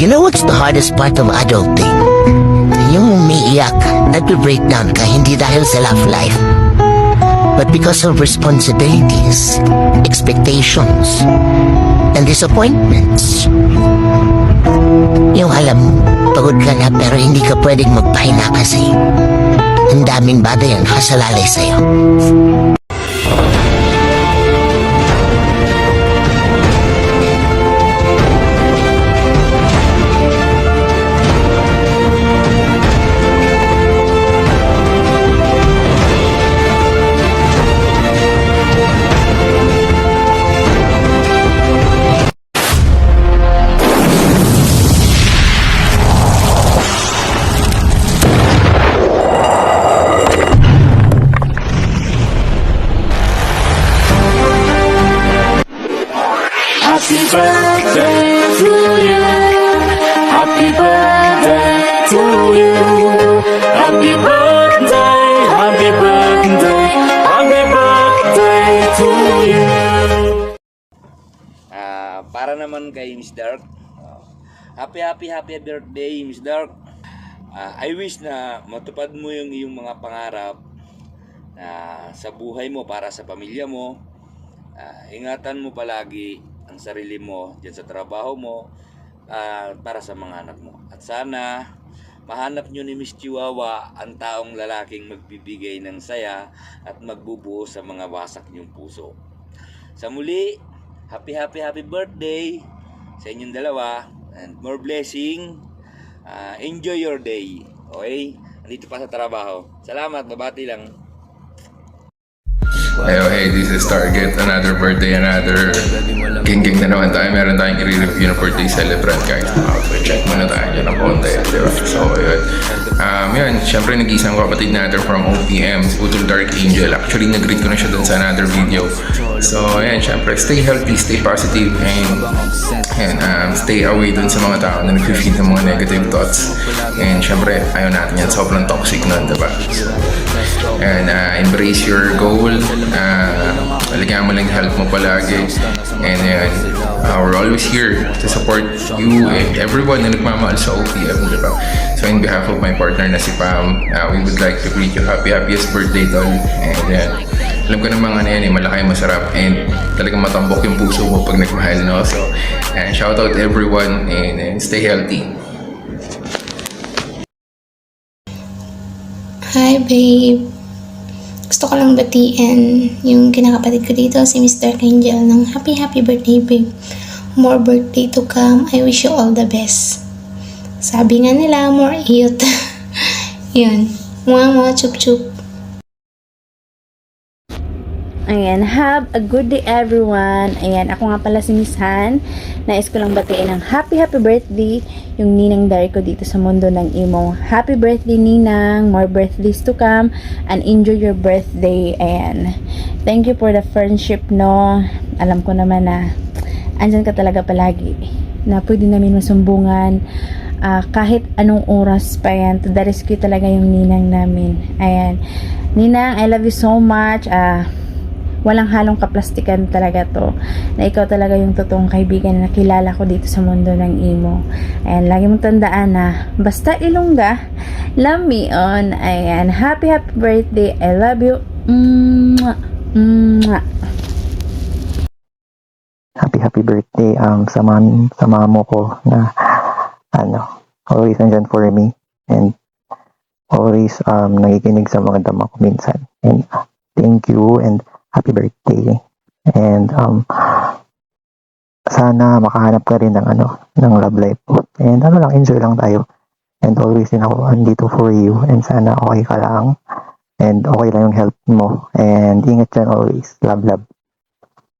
You know what's the hardest part of adulting? Yung umiiyak, nagbe-breakdown ka hindi dahil sa love life, but because of responsibilities, expectations, and disappointments. Yung alam, pagod ka na pero hindi ka pwedeng magpahinga kasi ang daming bagay ang nakasalalay sa'yo. Happy birthday to you. Happy birthday to you. Happy birthday, happy birthday, happy birthday to you. Para naman kay Miss Dark. Happy birthday, Miss Dark. I wish na matupad mo yung iyong mga pangarap na sa buhay mo para sa pamilya mo. Ingatan mo palagi ang sarili mo diyan sa trabaho mo para sa mga anak mo. At sana mahanap nyo ni Miss Chihuahua ang taong lalaking magbibigay ng saya at magbubuo sa mga wasak nyong puso. Sa muli, happy birthday sa inyong dalawa and more blessing. Enjoy your day. Okay? Andito pa sa trabaho. Salamat, babati lang. Hey, this is Target. Another birthday, another king na naman tayo. Meron tayong i-review na birthday celebrant guys. So check muna tayo dyan ng konti. Diba? So yun. Siyempre nag-isang kapatid natin from OPM, si Utol Dark Angel. Actually, nag-greet ko na siya dun sa another video. So ayan, siyempre stay healthy, stay positive, and stay away dun sa mga tao na nag-feed ng mga negative thoughts. And siyempre, ayaw natin yan. Sobrang toxic nun, diba? And embrace your goal. Aligyan mo lang health mo palagi. And we're always here to support you and everyone na nagmamahal sa OPM, diba? So in behalf of my partner na si Pam, we would like to greet you happiest birthday, tol. And alam ko namang yan, malaki, masarap, and talagang matambok yung puso mo pag nagmahal, no? So shout out everyone and stay healthy. Hi babe, gusto ko lang batiin yung kinakapatid ko dito, si Mr. Angel, ng happy birthday babe. More birthday to come, I wish you all the best. Sabi nga nila, more youth. Yun, mga chup chup. Ayan, have a good day everyone. Ayan, ako nga pala si Miss Han. Nais ko lang batiin ng happy birthday yung ninang dari ko dito sa mundo ng imo. Happy birthday ninang, more birthdays to come, and enjoy your birthday. Ayan, thank you for the friendship, no. Alam ko naman na andyan ka talaga palagi, na pwede namin masumbungan kahit anong oras pa yan. To the rescue talaga yung ninang namin. Ayan, ninang, I love you so much. Walang halong kaplastikan talaga to, na ikaw talaga yung totoong kaibigan na nakilala ko dito sa mundo ng imo. Ayan, lagi mong tandaan na basta Ilongga, love me on. Ayan, happy birthday, I love you. Mwah, mwah. Happy birthday sa mamo ko na always nandyan for me and always nakikinig sa mga dama ko minsan. And thank you and happy birthday. And sana makahanap ka rin ng ng love life mo. And enjoy lang tayo. And always din ako andito for you. And sana okay ka lang. And okay lang yung health mo. And ingat dyan always. Love.